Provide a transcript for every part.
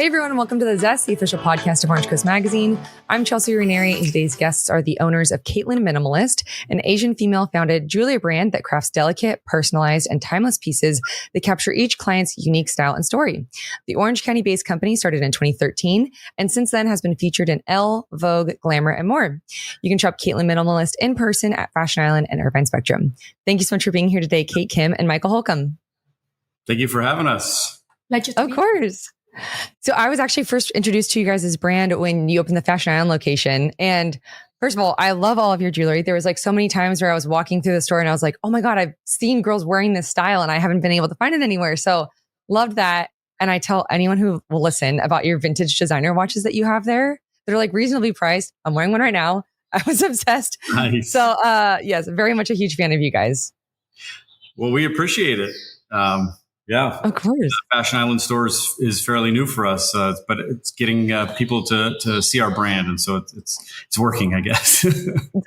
Hey everyone, welcome to The Zest, the official podcast of Orange Coast Magazine. I'm Chelsea Ranieri, and today's guests are the owners of Caitlyn Minimalist, an Asian female-founded jewelry brand that crafts delicate, personalized, and timeless pieces that capture each client's unique style and story. The Orange County-based company started in 2013, and since then has been featured in Elle, Vogue, Glamour, and more. You can shop Caitlyn Minimalist in person at Fashion Island and Irvine Spectrum. Thank you so much for being here today, Kate, Kim, and Michael Holcombe. Thank you for having us. Of course. So I was actually first introduced to you guys' brand when you opened the Fashion Island location. And first of all, I love all of your jewelry. There was like so many times where I was walking through the store and I was like, oh my God, I've seen girls wearing this style and I haven't been able to find it anywhere. So loved that. And I tell anyone who will listen about your vintage designer watches that you have there. They're like reasonably priced. I'm wearing one right now. I was obsessed. Nice. So yes, very much a huge fan of you guys. Well, we appreciate it. Yeah, of course. The Fashion Island stores is fairly new for us, but it's getting people to see our brand, and so it's working, I guess.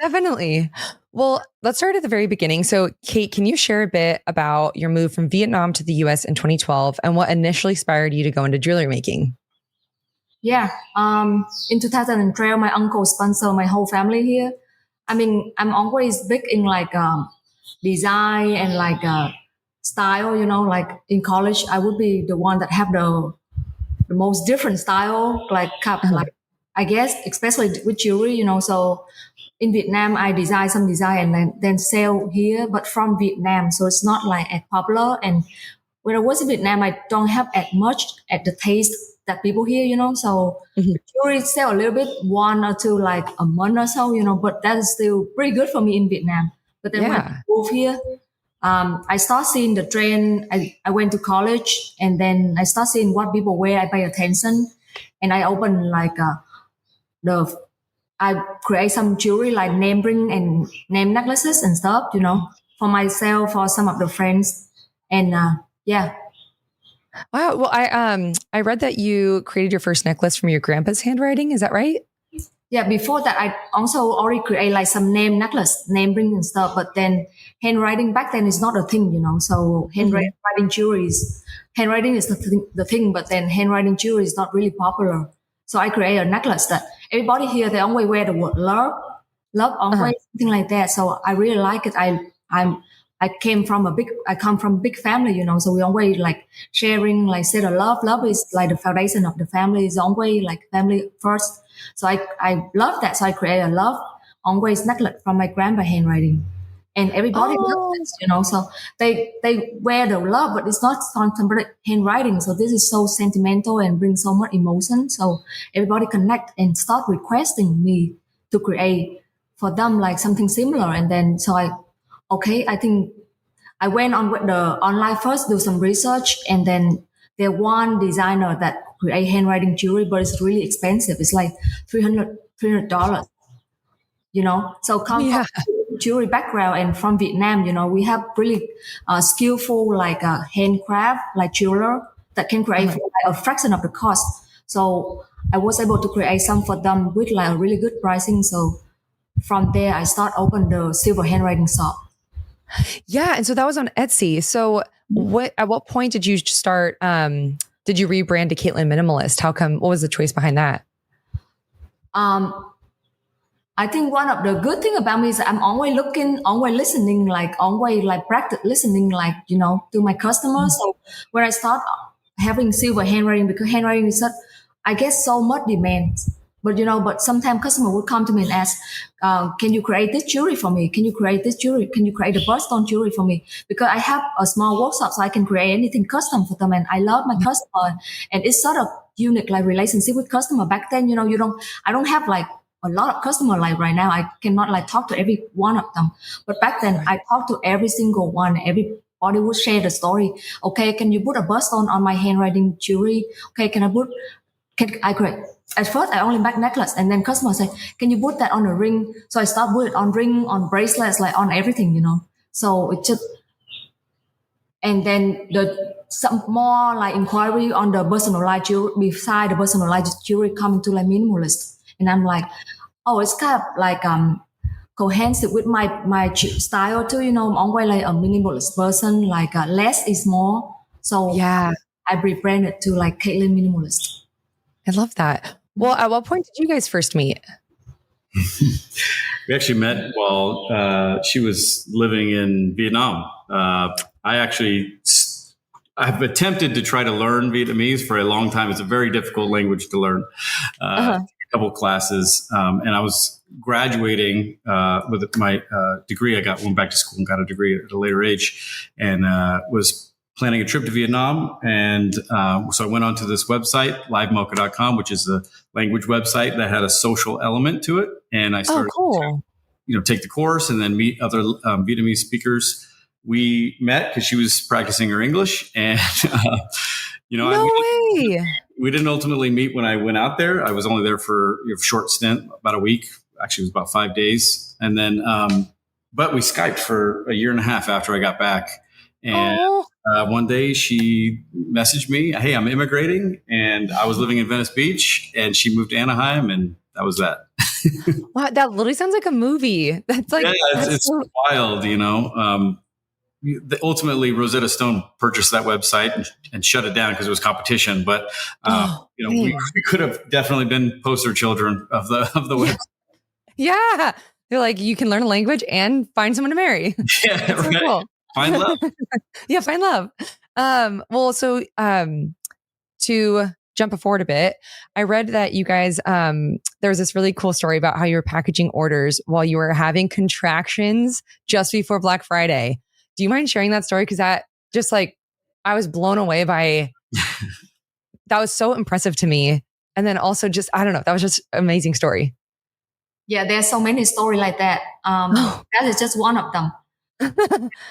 Definitely. Well, let's start at the very beginning. So, Kate, can you share a bit about your move from Vietnam to the U.S. in 2012 and what initially inspired you to go into jewelry making? Yeah. In 2012, my uncle sponsored my whole family here. I mean, I'm always big in like design and like style, you know, like in college, I would be the one that have the most different style, like I guess, especially with jewelry, you know. So in Vietnam, I design some design and then sell here, but from Vietnam. So it's not like as popular. And when I was in Vietnam, I don't have as much at the taste that people here, you know. So jewelry sell a little bit, one or two, like a month or so, you know, but that is still pretty good for me in Vietnam. But then when I moved here, I start seeing the trend. I went to college and then I start seeing what people wear. I pay attention and I open like I create some jewelry like name ring and name necklaces and stuff, you know, for myself, for some of the friends. And yeah. Wow. Well, I read that you created your first necklace from your grandpa's handwriting. Is that right? Yeah, before that, I also already create like some name necklace, name ring and stuff. But then handwriting back then is not a thing, you know. So handwriting jewelry handwriting is the thing, but then handwriting jewelry is not really popular. So I create a necklace that everybody here, they always wear the word love always, something like that. So I really like it. I come from a big family, you know, so we always like sharing, like say the love. Love is like the foundation of the family, is always like family first. So I love that. So I create a love always necklace from my grandpa handwriting. And everybody loves this, you know, so they wear the love, but it's not contemporary handwriting. So this is so sentimental and brings so much emotion. So everybody connect and start requesting me to create for them like something similar. And then so I think I went on with the online first, do some research, and then there one designer that create handwriting jewelry, but it's really expensive. It's like $300, you know. So come from jewelry background and from Vietnam, you know, we have really skillful like handcraft, like jeweler that can create for like a fraction of the cost. So I was able to create some for them with like a really good pricing. So from there, I start open the silver handwriting shop. Yeah. And so that was on Etsy. So at what point did you start, did you rebrand to Caitlyn Minimalist? What was the choice behind that? I think one of the good thing about me is I'm always listening, like practice listening, like, you know, to my customers. So when I start having silver handwriting, because handwriting is I get so much demand. But, you know, sometimes customer would come to me and ask, can you create this jewelry for me? Can you create this jewelry? Can you create a birthstone jewelry for me? Because I have a small workshop, so I can create anything custom for them. And I love my customer. And it's sort of unique, like relationship with customer. Back then, you know, I don't have like a lot of customer like right now. I cannot like talk to every one of them. But back then, I talked to every single one. Everybody would share the story. Okay, can you put a birthstone on my handwriting jewelry? Okay, can I create? At first, I only make necklace, and then customers say, "Can you put that on a ring?" So I start put it on ring, on bracelets, like on everything, you know. So it just, and then some more like inquiry on the personalized jewelry. Beside the personalized jewelry, coming to like minimalist, and I'm like, oh, it's kind of like cohesive with my style too, you know. I'm always like a minimalist person, like less is more. So yeah, I rebranded to like Caitlyn Minimalist. I love that. Well, at what point did you guys first meet? We actually met while she was living in Vietnam. I've attempted to try to learn Vietnamese for a long time. It's a very difficult language to learn. A couple of classes, and I was graduating with my degree. Went back to school and got a degree at a later age, and was planning a trip to Vietnam. And so I went onto this website, livemocha.com, which is a language website that had a social element to it. And I started to take the course and then meet other Vietnamese speakers. We met because she was practicing her English, and we didn't ultimately meet when I went out there. I was only there for a short stint, about a week. Actually, it was about 5 days, and then but we Skyped for a year and a half after I got back. And one day she messaged me, "Hey, I'm immigrating," and I was living in Venice Beach, and she moved to Anaheim, and that was that. Wow, that literally sounds like a movie. That's like it's wild, Ultimately, Rosetta Stone purchased that website and shut it down because it was competition. But we could have definitely been poster children of the website. Yeah, they're like, you can learn a language and find someone to marry. Yeah, right. So cool. Find love. Yeah, find love. To jump forward a bit, I read that you guys, there was this really cool story about how you were packaging orders while you were having contractions just before Black Friday. Do you mind sharing that story? Because that just I was blown away by, that was so impressive to me. And then also just, I don't know, that was just an amazing story. Yeah, there's so many stories like that. That is just one of them.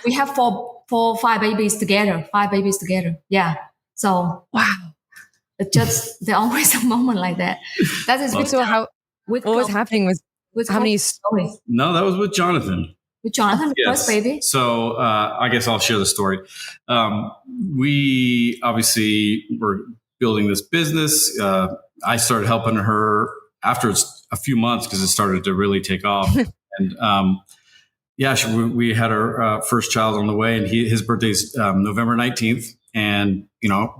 We have five babies together. Yeah. So wow. It's just there always a moment like that. That is what was happening with how many stories? No, that was with Jonathan. With Jonathan, the yes. first baby. So I guess I'll share the story. We obviously were building this business. I started helping her after a few months because it started to really take off. And we had our first child on the way, and his birthday's November 19th. And,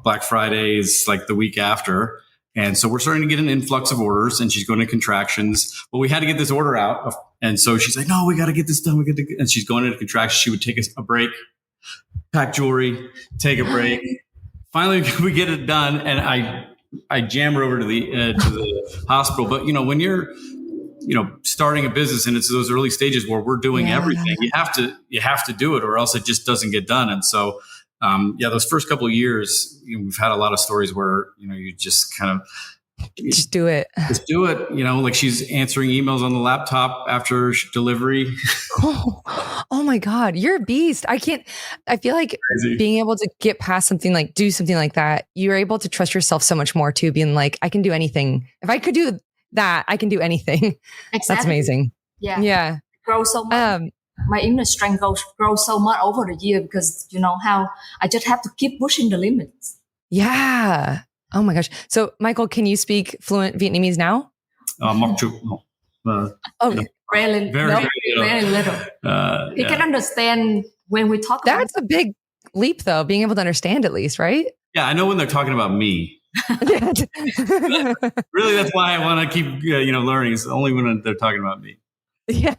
Black Friday is like the week after. And so we're starting to get an influx of orders, and she's going to contractions. But we had to get this order out. And so she's like, no, we got to get this done. And she's going into contractions. She would take a break, pack jewelry, take a break. Finally, we get it done. And I jam her over to the hospital. But, when you're, starting a business and it's those early stages where we're doing everything, you have to do it, or else it just doesn't get done. And so, those first couple of years, we've had a lot of stories where, you just kind of just do it. Just do it. Like she's answering emails on the laptop after delivery. Oh my God. You're a beast. I feel like crazy. Being able to get past do something like that, you're able to trust yourself so much more too, being like, I can do anything. If I could do that, I can do anything. Exactly. That's amazing. Yeah. Yeah. Grow so much. My inner strength grows so much over the year because how I just have to keep pushing the limits. Yeah. Oh my gosh. So Michael, can you speak fluent Vietnamese now? Really, very little. He can understand when we talk. That's a big leap though, being able to understand at least, right? Yeah. I know when they're talking about me. Really, that's why I want to keep, learning. It's only when they're talking about me. Yeah.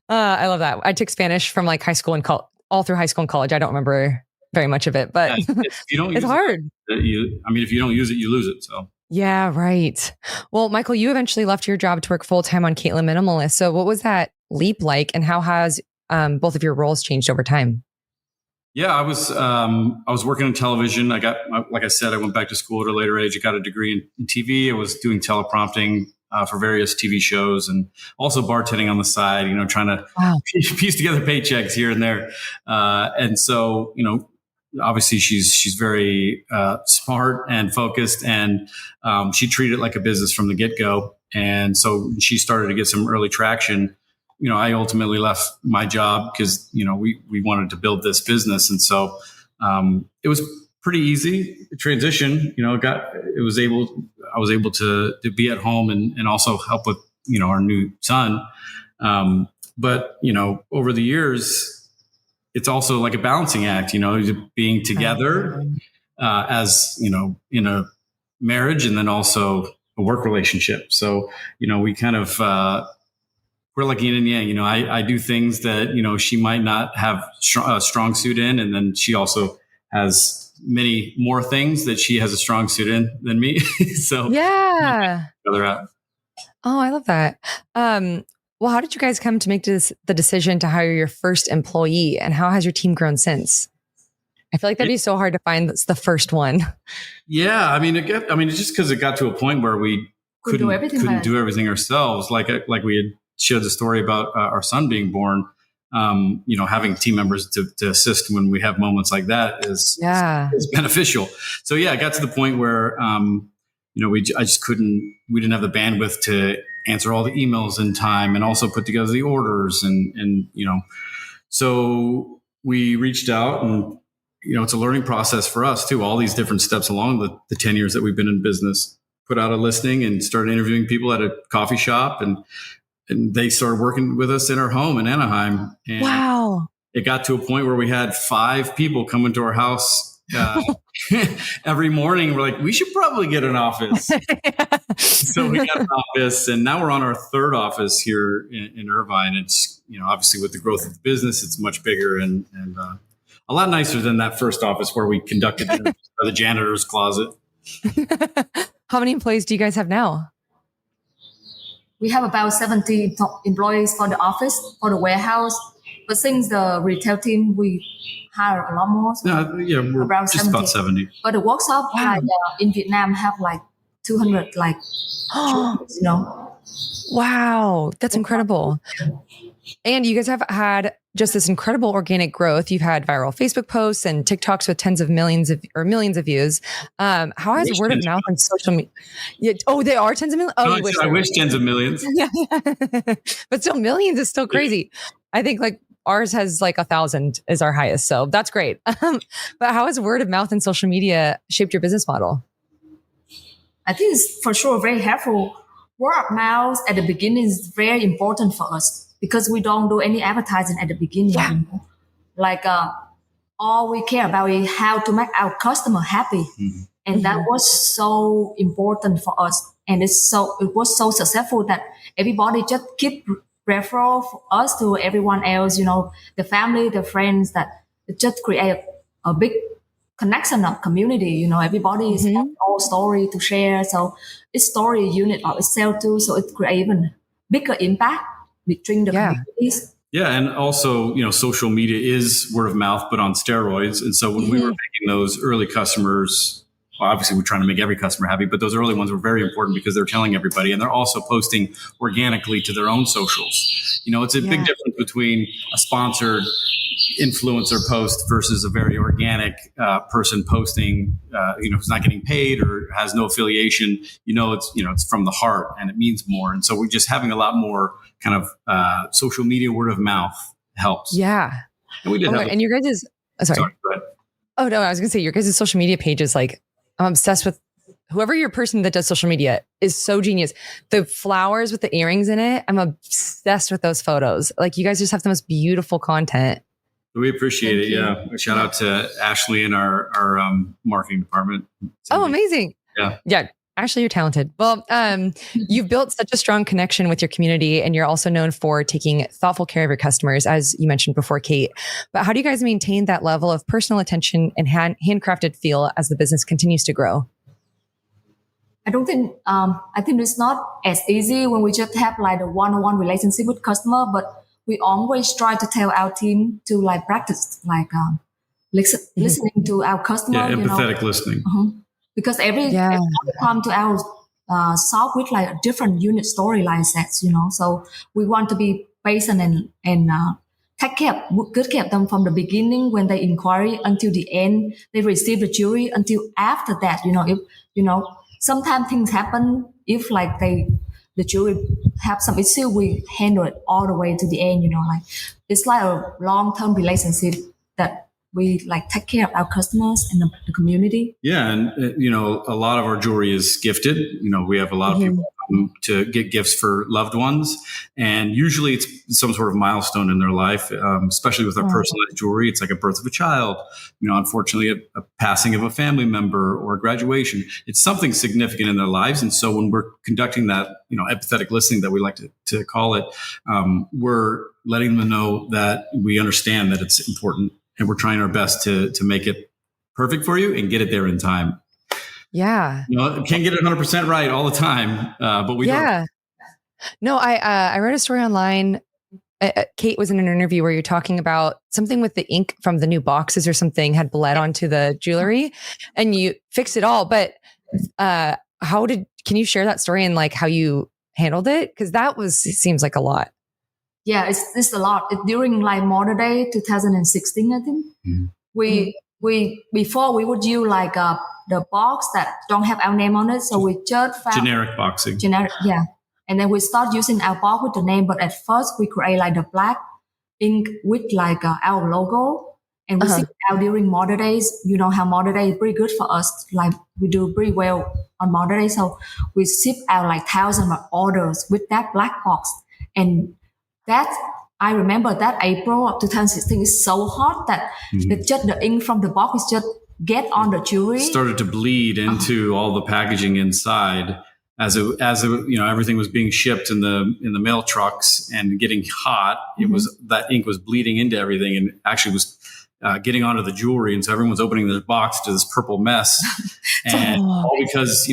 I love that. I took Spanish from high school and all through high school and college. I don't remember very much of it, but it's hard. If you don't use it, you lose it. So. Yeah, right. Well, Michael, you eventually left your job to work full time on Caitlyn Minimalist. So what was that leap like, and how has both of your roles changed over time? Yeah, I was working in television. like I said, I went back to school at a later age. I got a degree in TV. I was doing teleprompting for various TV shows, and also bartending on the side, trying to piece together paychecks here and there. And so, obviously she's very smart and focused, and she treated it like a business from the get-go. And so she started to get some early traction. I ultimately left my job because, we wanted to build this business. And so it was pretty easy transition. I was able to be at home and also help with, our new son. But, over the years, it's also like a balancing act, being together as, in a marriage and then also a work relationship. So, we kind of, we're like yin and yang. I do things that, she might not have a strong suit in. And then she also has many more things that she has a strong suit in than me. So yeah. Out. Oh, I love that. Well, how did you guys come to make the decision to hire your first employee, and how has your team grown since? I feel like that'd be so hard to find the first one. Yeah. It's just because it got to a point where we couldn't do everything ourselves. Like we had shared the story about our son being born. Having team members to assist when we have moments like that is beneficial. So it got to the point where, we didn't have the bandwidth to answer all the emails in time and also put together the orders and so we reached out and, it's a learning process for us too, all these different steps along the 10 years that we've been in business, put out a listing and started interviewing people at a coffee shop and they started working with us in our home in Anaheim. And wow. It got to a point where we had 5 people come into our house every morning. We're like, we should probably get an office. So we got an office, and now we're on our 3rd office here in Irvine. It's, obviously with the growth of the business, it's much bigger and a lot nicer than that first office where we conducted the janitor's closet. How many employees do you guys have now? We have about 70 employees for the office, for the warehouse. But since the retail team, we hire a lot more. So we're around just 70. About 70. But the workshop in Vietnam have like 200, Wow, that's incredible. And you guys have had just this incredible organic growth. You've had viral Facebook posts and TikToks with tens of millions of views. How has word of mouth and social media? They are tens of millions. Oh, no, I wish tens of millions. Yeah. But still, millions is still crazy. I think ours has 1,000 is our highest. So that's great. But how has word of mouth and social media shaped your business model? I think it's for sure very helpful. Word of mouth at the beginning is very important for us because we don't do any advertising at the beginning. Yeah. All we care about is how to make our customer happy. Mm-hmm. And that was so important for us. And it was so successful that everybody just keep referral for us to everyone else, the family, the friends, that it just create a big connection of community. Everybody is all story to share. So it's story unit of itself too. So it create even bigger impact between the communities. Yeah. And also, social media is word of mouth, but on steroids. And so when we were making those early customers, well, obviously we're trying to make every customer happy, but those early ones were very important because they're telling everybody and they're also posting organically to their own socials. It's a big difference between a sponsored influencer post versus a very organic person posting, who's not getting paid or has no affiliation. It's from the heart and it means more. And so we're just having a lot more kind of social media word of mouth helps. Yeah. And we did and your guys' sorry. Go ahead. Oh no, I was gonna say your guys' social media page is I'm obsessed with whoever your person that does social media is so genius. The flowers with the earrings in it, I'm obsessed with those photos. You guys just have the most beautiful content. We appreciate it. Yeah. Shout out to Ashley and our marketing department. Oh, amazing. Yeah. Yeah. Ashley, you're talented. Well, you've built such a strong connection with your community and you're also known for taking thoughtful care of your customers, as you mentioned before, Kate. But how do you guys maintain that level of personal attention and handcrafted feel as the business continues to grow? I think it's not as easy when we just have the one-on-one relationship with customer, but we always try to tell our team to practice listening to our customer. Yeah, empathetic listening. Because every come to our shop with a different unit storyline sets, So we want to be patient and take good care of them from the beginning when they inquiry until the end. They receive the jewelry until after that. If sometimes things happen. If the jewelry have some issue, we handle it all the way to the end. It's a long-term relationship that we take care of our customers and the community. Yeah. And, a lot of our jewelry is gifted. We have a lot of people to get gifts for loved ones. And usually it's some sort of milestone in their life, especially with our personalized jewelry. It's like a birth of a child, unfortunately a passing of a family member or a graduation. It's something significant in their lives. And so when we're conducting that, empathetic listening that we like to call it, we're letting them know that we understand that it's important and we're trying our best to make it perfect for you and get it there in time. Yeah. Can't get it 100% right all the time, but we don't. No, I read a story online. Kate was in an interview where you're talking about something with the ink from the new boxes or something had bled onto the jewelry and you fixed it all. But can you share that story and like how you handled it? Because seems like a lot. Yeah, it's a lot. During like Model Day 2016, I think, we before we would use like the box that don't have our name on it. So we just found generic boxing. Yeah. And then we start using our box with the name. But at first we create like the black ink with like our logo. And we ship out during Model Days. You know how Model Day is pretty good for us. Like we do pretty well on Model Day. So we ship out like thousands of orders with that black box. And I remember that April of 2016 is so hot that the ink from the box is just get on the jewelry. Started to bleed into all the packaging inside as everything was being shipped in the mail trucks and getting hot. It was that ink was bleeding into everything and actually was getting onto the jewelry. And so everyone's opening their box to this purple mess, and all because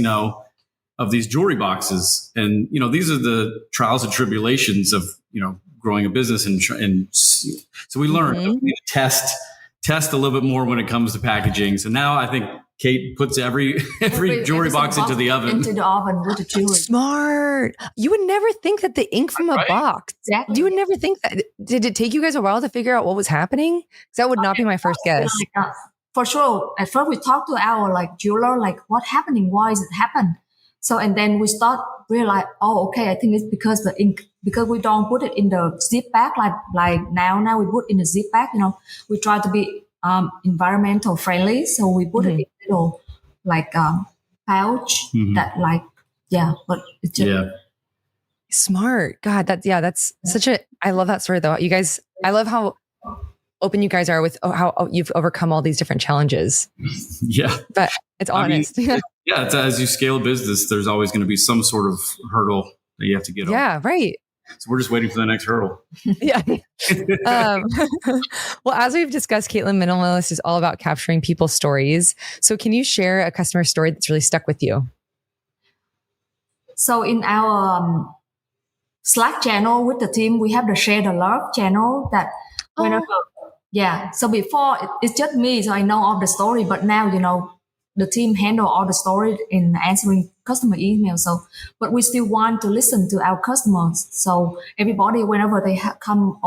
of these jewelry boxes. And these are the trials and tribulations of growing a business, and so we learned we need to test a little bit more when it comes to packaging. So now I think Kate puts every jewelry box into the oven. Into the oven with the jewelry. Smart. You would never think that the ink from a box. Exactly. You would never think that. Did it take you guys a while to figure out what was happening? Because that would not be my first guess. For sure. At first we talked to our like jeweler, like what's happening? Why is it happen? So, and then we start realize, I think it's because the ink, because we don't put it in the zip bag like now we put in the zip bag. We try to be environmental friendly, so we put it in a little like pouch that like but it's just smart. God, that's such a. I love that story though. You guys, I love how open you guys are with how you've overcome all these different challenges. Yeah, but it's honest. It's, as you scale a business, there's always going to be some sort of hurdle that you have to get over. Yeah, right. So we're just waiting for the next hurdle. Yeah. Well, as we've discussed, Caitlyn Minimalist is all about capturing people's stories. So can you share a customer story that's really stuck with you? So in our Slack channel with the team, we have the Share the Love channel that whenever, so before it's just me, so I know all the story, but now, the team handle all the story in answering customer emails. So, but we still want to listen to our customers. So everybody, whenever they come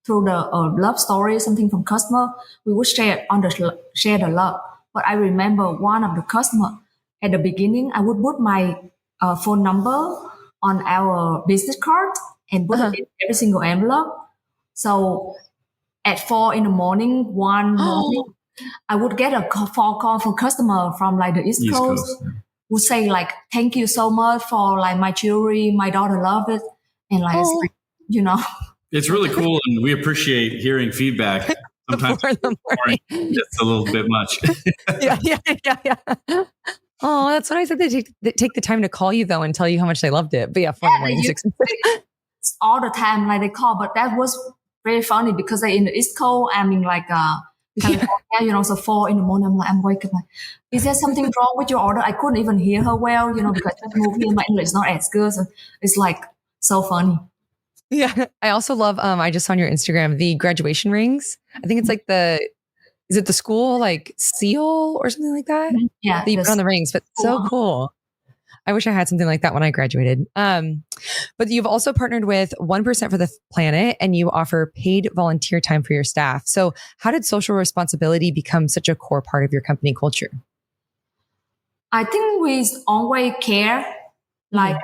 through the love story, something from customer, we would share on the Share the Love. But I remember one of the customer at the beginning, I would put my phone number on our business card and put it in every single envelope. So at 4 a.m, one morning, I would get a phone call from customer from like the East Coast. Would say like, thank you so much for like my jewelry. My daughter loved it. And like, it's really cool. And we appreciate hearing feedback. Sometimes it's a little bit much. Yeah. Oh, that's what I said. They take the time to call you though and tell you how much they loved it. But 4 in 6 all the time, like they call. But that was very funny because they in the East Coast. I mean, like California, so 4 a.m, I'm waking up. Like, is there something wrong with your order? I couldn't even hear her well, because I moved here, my English is not as good. So it's like so funny. Yeah, I also love. I just saw on your Instagram the graduation rings. I think it's like is it the school like seal or something like that? Yeah, that you put on the rings, but so cool. I wish I had something like that when I graduated. But you've also partnered with 1% for the Planet and you offer paid volunteer time for your staff. So how did social responsibility become such a core part of your company culture? I think we always care, like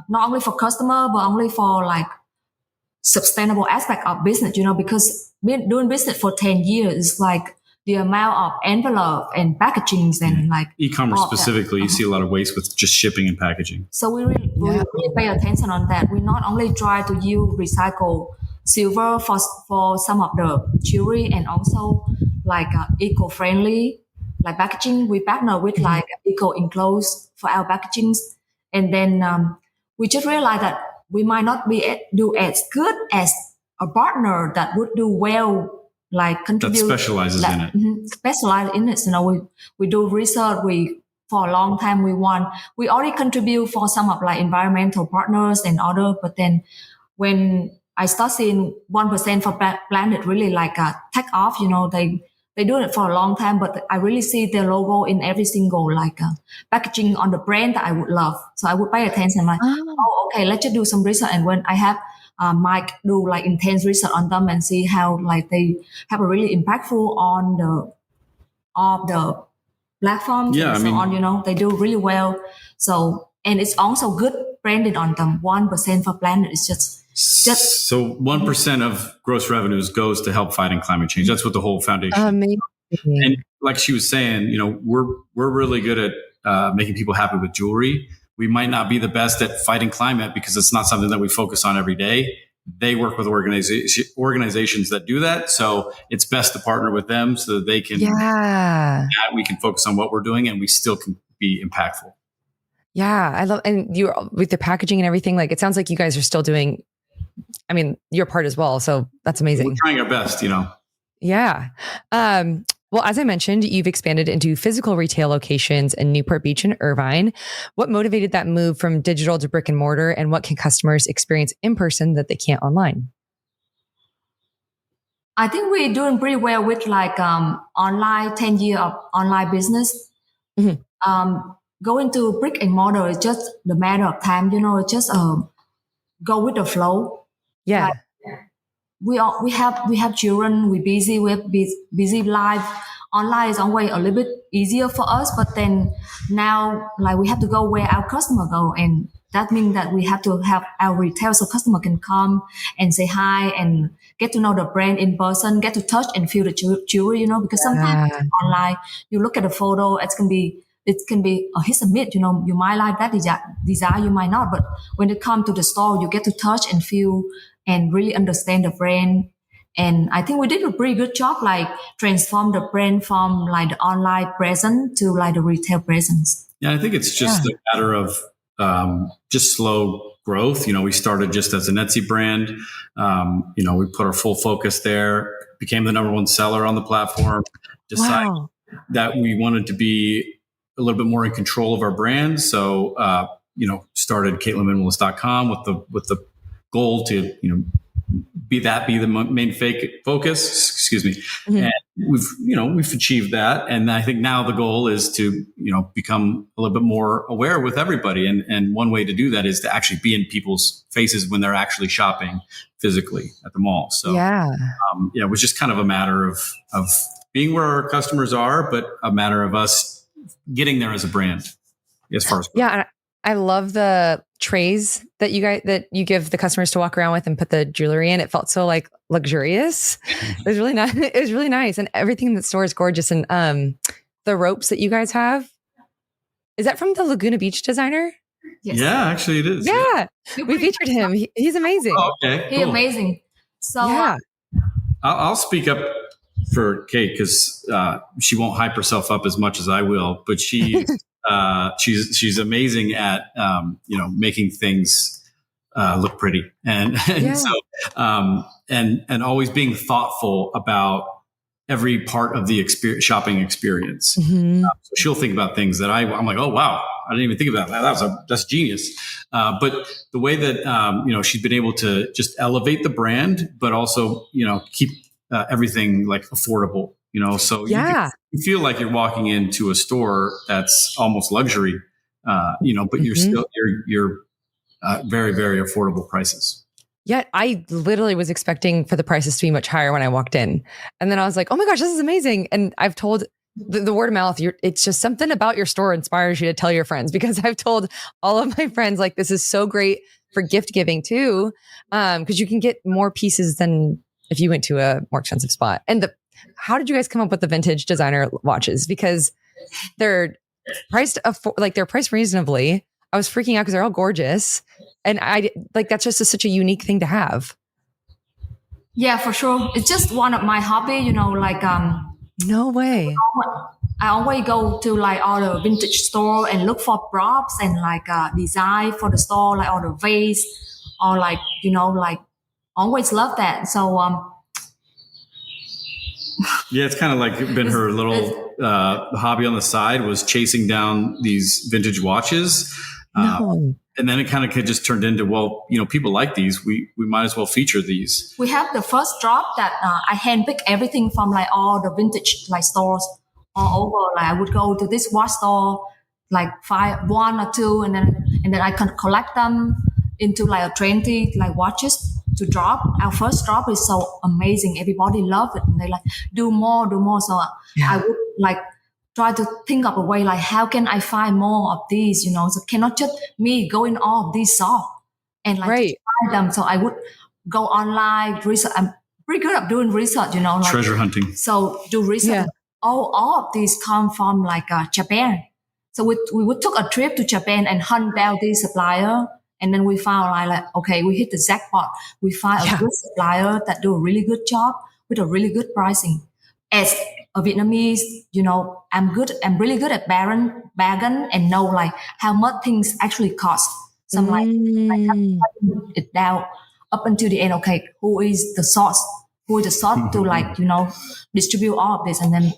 not only for customer, but only for like sustainable aspect of business, because doing business for 10 years is like the amount of envelope and packagings and like e-commerce all that. specifically, you see a lot of waste with just shipping and packaging. So we really pay attention on that. We not only try to use recycle silver for some of the jewelry and also like eco-friendly like packaging. We partner with like eco-enclosed for our packagings, and then we just realized that we might not do as good as a partner that would do well, like contribute that specializes in it. Specialize in it. We do research. For a long time we already contribute for some of like environmental partners and other. But then when I start seeing 1% for planet really like take off, they do it for a long time, but I really see their logo in every single like packaging on the brand that I would love. So I would pay attention like, okay, let's just do some research. And when I have Mike do like intense research on them and see how like they have a really impactful on the platforms and so on, they do really well. So, and it's also good branded on them. 1% for planet is just so 1% of gross revenues goes to help fighting climate change. That's what the whole foundation. And like she was saying, we're really good at making people happy with jewelry. We might not be the best at fighting climate because it's not something that we focus on every day. They work with organizations that do that. So it's best to partner with them so that they can, we can focus on what we're doing and we still can be impactful. Yeah. I love, and you with the packaging and everything, like it sounds like you guys are still doing, your part as well. So that's amazing. We're trying our best, Yeah. Well, as I mentioned, you've expanded into physical retail locations in Newport Beach and Irvine. What motivated that move from digital to brick and mortar, and what can customers experience in person that they can't online? I think we're doing pretty well with like online 10 years of online business. Going to brick and mortar is just the matter of time, it's just go with the flow. Yeah. Like, we have children, we're busy, we have busy life. Online is always a little bit easier for us, but then now like we have to go where our customer go, and that means that we have to have our retail so customer can come and say hi and get to know the brand in person, get to touch and feel the jewelry, because sometimes online you look at the photo, it can be a hit and miss, you might like that design, you might not, but when it comes to the store, you get to touch and feel and really understand the brand. And I think we did a pretty good job, like transform the brand from like the online presence to like the retail presence. Yeah, I think it's just a matter of just slow growth. We started just as an Etsy brand. We put our full focus there, became the number one seller on the platform, decided that we wanted to be a little bit more in control of our brand. So, started CaitlynMinimalist.com with the goal to, be the main focus, excuse me. And we've achieved that. And I think now the goal is to, become a little bit more aware with everybody. And one way to do that is to actually be in people's faces when they're actually shopping physically at the mall. So, it was just kind of a matter of being where our customers are, but a matter of us getting there as a brand as far as. Yeah. I love the trays that you give the customers to walk around with and put the jewelry in. It felt so like luxurious. It was really nice. It was really nice. And everything in the store is gorgeous. And the ropes that you guys have, is that from the Laguna Beach designer? Yes. Yeah, actually it is. Yeah. We featured him. He's amazing. Oh, okay. He's amazing. So I'll speak up for Kate because she won't hype herself up as much as I will, but she's amazing at making things look pretty and always being thoughtful about every part of the shopping experience. So she'll think about things that I'm like, oh wow, I didn't even think about that. That's genius. But the way that she's been able to just elevate the brand, but also keep everything like affordable. So you feel like you're walking into a store that's almost luxury, but you're still you're very, very affordable prices. Yeah, I literally was expecting for the prices to be much higher when I walked in, and then I was like, "Oh my gosh, this is amazing!" And I've told the word of mouth. It's just something about your store inspires you to tell your friends, because I've told all of my friends like this is so great for gift giving too, because you can get more pieces than if you went to a more expensive spot. And how did you guys come up with the vintage designer watches? Because they're they're priced reasonably. I was freaking out because they're all gorgeous. And I like, that's just such a unique thing to have. Yeah, for sure. It's just one of my hobby, No way. I always go to like all the vintage store and look for props and like design for the store, like all the vase or like, always love that. So, yeah, it's kind of like been her little hobby on the side was chasing down these vintage watches. No. And then it kind of just turned into, well, people like these. We might as well feature these. We have the first drop that I handpick everything from like all the vintage like stores all over. Like I would go to this watch store, like one or two, and then I can collect them into like a 20 like watches to drop. Our first drop is so amazing. Everybody love it, and they like do more. So I would like try to think of a way like how can I find more of these, so cannot just me go in all of these shops and like find them. So I would go online, research. I'm pretty good at doing research, like treasure hunting. So do research. Yeah. All of these come from like Japan. So we would took a trip to Japan and hunt down these supplier. And then we found like, okay, we hit the jackpot. We find a good supplier that do a really good job with a really good pricing. As a Vietnamese, I'm really good at bargain and know like how much things actually cost. So I'm like it down up until the end. Okay, who is the source to like, distribute all of this. And then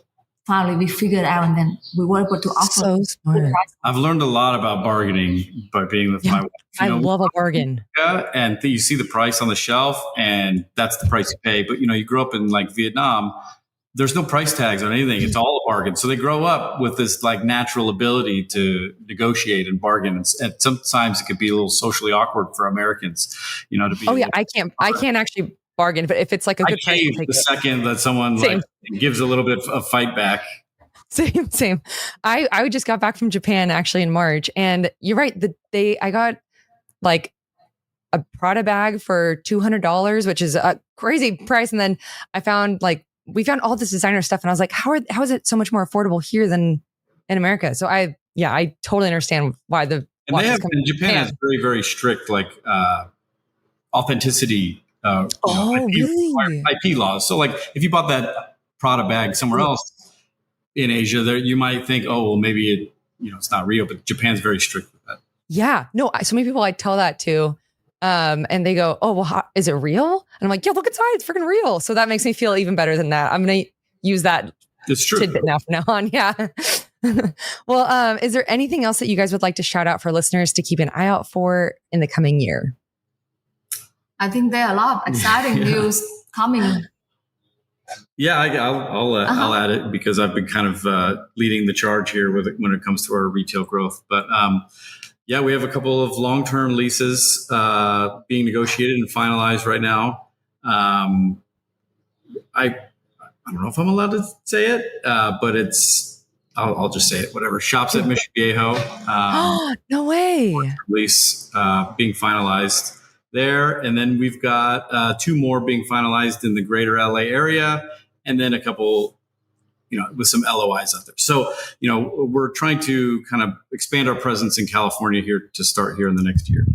finally we figured out and then we were able to offer. So smart. I've learned a lot about bargaining by being with my wife. I love a bargain. And you see the price on the shelf and that's the price you pay. But, you grew up in like Vietnam. There's no price tags on anything. It's all a bargain. So they grow up with this like natural ability to negotiate and bargain. And sometimes it could be a little socially awkward for Americans, to be. Oh yeah. I can't actually bargain, but if it's like a good price, I'll take the second that someone like gives a little bit of fight back. Same. I just got back from Japan actually in March, and you're right. I got like a Prada bag for $200, which is a crazy price. And then we found all this designer stuff, and I was like, how is it so much more affordable here than in America? So I totally understand why Japan has very, very strict like authenticity. IP laws. So like if you bought that Prada bag somewhere else in Asia, there you might think, oh, well, maybe it's not real, but Japan's very strict with that. Yeah. No, so many people I tell that to, and they go, oh, well, is it real? And I'm like, yeah, look inside. It's freaking real. So that makes me feel even better than that. I'm going to use that tidbit now from now on. Yeah. Well, is there anything else that you guys would like to shout out for listeners to keep an eye out for in the coming year? I think there are a lot of exciting news coming. Yeah, I'll add it because I've been kind of leading the charge here when it comes to our retail growth. But we have a couple of long-term leases being negotiated and finalized right now. I don't know if I'm allowed to say it, but I'll just say it. Whatever. Shops at Mission Viejo. No way. Lease being finalized there. And then we've got two more being finalized in the greater LA area. And then a couple, with some LOIs out there. So, we're trying to kind of expand our presence in California here to start here in the next year.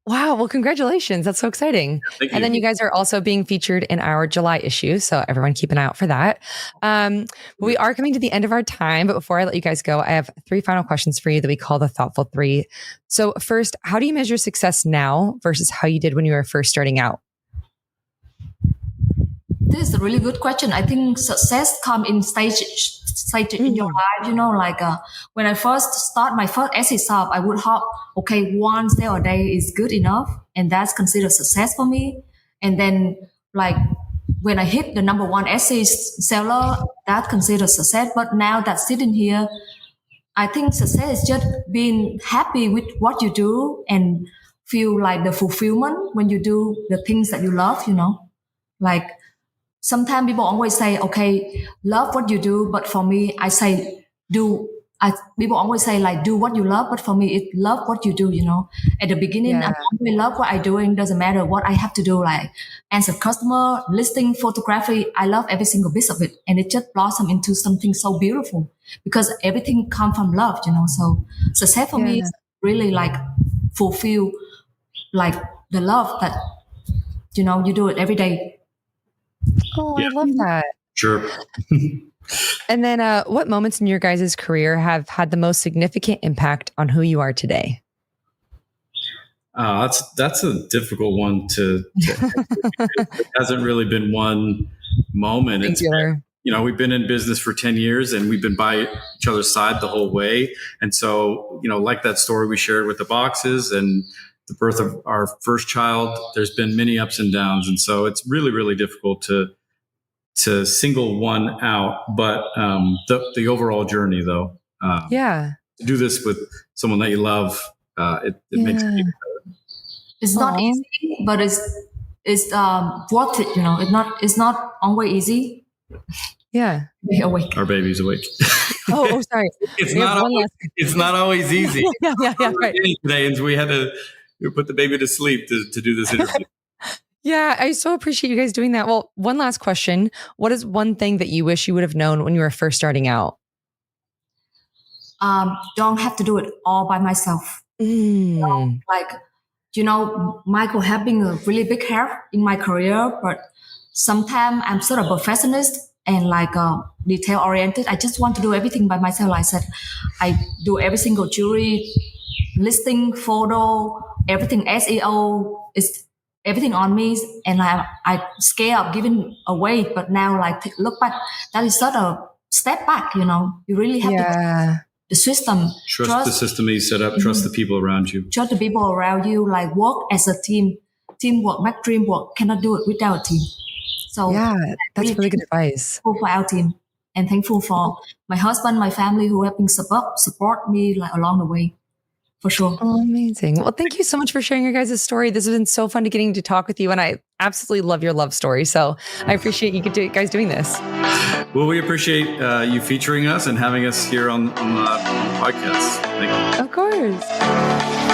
Wow. Well, congratulations. That's so exciting. Thank you. And then you guys are also being featured in our July issue. So everyone keep an eye out for that. We are coming to the end of our time, but before I let you guys go, I have 3 final questions for you that we call the Thoughtful 3. So first, how do you measure success now versus how you did when you were first starting out? This is a really good question. I think success comes in stages in your life. When I first start my first Etsy shop, I would hope, okay, 1 sale a day is good enough, and that's considered success for me. And then when I hit the number 1 Etsy seller, that's considered success. But now that sitting here, I think success is just being happy with what you do and feel like the fulfillment when you do the things that you love, Sometimes people always say, okay, love what you do. But for me, I say, do people always say like do what you love, but for me it love what you do, at the beginning I always love what I doing, doesn't matter what I have to do, like answer customer, listing, photography, I love every single bit of it, and it just blossomed into something so beautiful because everything comes from love, so success for me is really like fulfill like the love that you do it every day. Oh, I love that. Sure. And then what moments in your guys' career have had the most significant impact on who you are today? That's a difficult one to it hasn't really been one moment. It's been, we've been in business for 10 years and we've been by each other's side the whole way. And so, like that story we shared with the boxes and the birth of our first child, there's been many ups and downs. And so it's really, really difficult to single one out, but the overall journey, though, to do this with someone that you love, it makes it better. It's not easy, but it's worth it. It's not always easy. Yeah, awake. Our baby's awake. Oh, sorry. It's not always easy. yeah, right. Today, and we had to put the baby to sleep to do this interview. Yeah, I so appreciate you guys doing that. Well, one last question. What is one thing that you wish you would have known when you were first starting out? Don't have to do it all by myself. Michael has been a really big help in my career, but sometimes I'm sort of a perfectionist and detail oriented. I just want to do everything by myself. Like I said, I do every single jewelry, listing, photo, everything SEO is everything on me, and I scare of giving away. But now, look back, that is sort of step back. You really have to the system. Trust the system that you set up. Trust the people around you. Trust the people around you. Work as a team. Teamwork, make dream work. Cannot do it without a team. So that's really good advice. Thankful for our team, and thankful for my husband, my family who have been support me along the way. For sure. Oh, amazing. Well, thank you so much for sharing your guys' story. This has been so fun getting to talk with you, and I absolutely love your love story. So I appreciate you guys doing this. Well, we appreciate you featuring us and having us here on the podcast. Thank you. Of course.